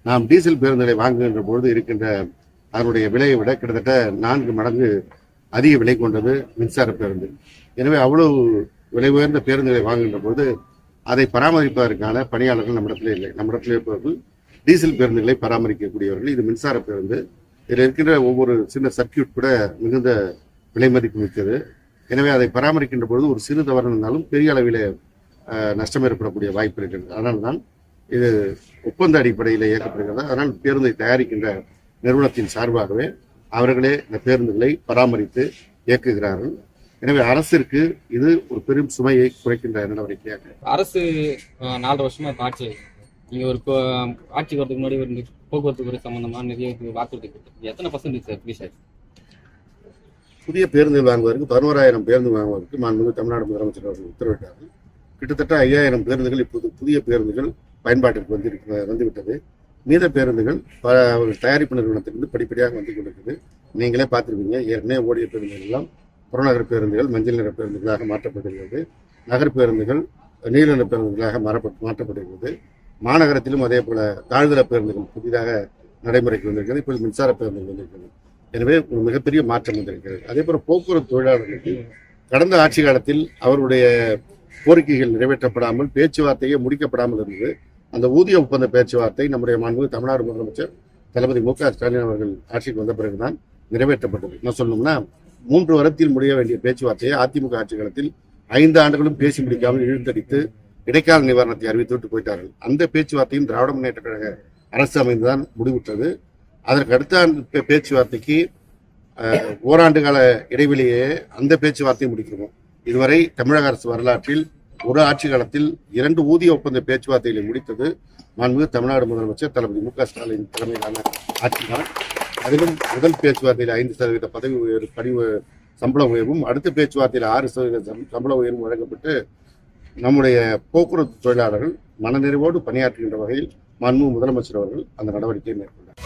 நாம் டீசல் பேருந்துகளை வாங்குகின்ற பொழுது இருக்கின்ற அதனுடைய விலையை விட கிட்டத்தட்ட 4 மடங்கு அதிக விலை கொண்டது மின்சார பேருந்து. எனவே அவ்வளவு விலை உயர்ந்த பேருந்துகளை வாங்குகின்ற போது அதை பராமரிப்பதற்கான பணியாளர்கள் நம்மிடத்தில் இல்லை. நம்மிடத்தில் இருப்பவர்கள் டீசல் பேருந்துகளை பராமரிக்கக்கூடியவர்கள். இது மின்சார பேருந்து. இதில் இருக்கின்ற ஒவ்வொரு சின்ன சர்க்கியூட் கூட மிகுந்த விலை மதிப்பு மிக்கது. எனவே அதை பராமரிக்கின்ற பொழுது ஒரு சிறு தவறு இருந்தாலும் பெரிய அளவில் நஷ்டம் ஏற்படக்கூடிய வாய்ப்பு இருக்கிறது. அதனால் தான் இது ஒப்பந்த அடிப்படையில் இயக்கப்படுகிறது. அதனால் பேருந்தை தயாரிக்கின்ற நிறுவனத்தின் சார்பாகவே அவர்களே இந்த பேருந்துகளை பராமரித்து இயக்குகிறார்கள். எனவே அரசிற்கு இது ஒரு பெரும் சுமையை குறைக்கின்ற நடவடிக்கையாக. அரசு 4 வருஷமா ஆட்சி, நீங்க ஒரு ஆட்சிக்கு வரதுக்கு முன்னாடி ஒரு போக்குவரத்து துறை சம்பந்தமா நிறைய வாக்குறுதி கொடுத்துருக்கு. எத்தனை % சார் புதிய பேருந்துகள் வாங்குவதற்கு 11,000 பேருந்து வாங்குவதற்கு மாண்புமிகு தமிழ்நாடு முதலமைச்சர் அவர்கள் உத்தரவிட்டார்கள். கிட்டத்தட்ட 5,000 பேருந்துகள் இப்போது புதிய பேருந்துகள் பயன்பாட்டிற்கு வந்துவிட்டது. மீத பேருந்துகள் தயாரிப்பு நிறுவனத்திலிருந்து படிப்படியாக வந்து கொண்டிருக்குது. நீங்களே பார்த்துருப்பீங்க, ஏற்கனவே ஓடிய பேருந்துகள் எல்லாம் புறநகர் பேருந்துகள் மஞ்சள் நிற பேருந்துகளாக மாற்றப்பட்டிருக்கிறது. நகர் பேருந்துகள் நீல நிற பேருந்துகளாக மாற்றப்பட்டிருக்கிறது. மாநகரத்திலும் அதே போல தாழ்தர பேருந்துகள் புதிதாக நடைமுறைக்கு வந்திருக்கிறது. இப்போது மின்சார பேருந்துகள் வந்திருக்கிறது. எனவே ஒரு மிகப்பெரிய மாற்றம் வந்திருக்கிறது. அதே போல போக்குவரத்து தொழிலாளர்களுக்கு கடந்த ஆட்சி காலத்தில் அவருடைய கோரிக்கைகள் நிறைவேற்றப்படாமல் பேச்சுவார்த்தையே முடிக்கப்படாமல் இருந்தது. அந்த ஊதிய ஒப்பந்த பேச்சுவார்த்தை நம்முடைய மாண்புமிகு தமிழ்நாடு முதலமைச்சர் தளபதி மு.க. ஸ்டாலின் அவர்கள் ஆட்சிக்கு வந்த பிறகுதான் நிறைவேற்றப்பட்டது. என்ன சொல்லணும்னா 3 வருடத்தில் முடிய வேண்டிய பேச்சுவார்த்தையை அதிமுக ஆட்சி காலத்தில் 5 ஆண்டுகளும் பேசி முடிக்காமல் இழுத்தடித்து இடைக்கால நிவாரணத்தை அறிவித்துவிட்டு போயிட்டார்கள். அந்த பேச்சுவார்த்தையும் திராவிட முன்னேற்ற கழக அரசு அமைந்துதான் முடிவுற்றது. அதற்கு அடுத்த பேச்சுவார்த்தைக்கு ஓராண்டு கால இடைவெளியே அந்த பேச்சுவார்த்தையை முடிக்கிறோம். இதுவரை தமிழக அரசு வரலாற்றில் ஒரு ஆட்சி காலத்தில் 2 ஊதிய ஒப்பந்த பேச்சுவார்த்தைகளை முடித்தது மாண்புமிகு தமிழ்நாடு முதலமைச்சர் தளபதி மு.க. ஸ்டாலின் தலைமையிலான ஆட்சிதான். அதிலும் முதல் பேச்சுவார்த்தையில் 5% பதவி உயர்வு சம்பள உயர்வும், அடுத்த பேச்சுவார்த்தையில் 6% சம்பள உயர்வும் வழங்கப்பட்டு நம்முடைய போக்குவரத்து தொழிலாளர்கள் மனநிறைவோடு பணியாற்றுகின்ற வகையில் மாண்புமிகு முதலமைச்சர் அவர்கள் அந்த நடவடிக்கையை மேற்கொண்டார்.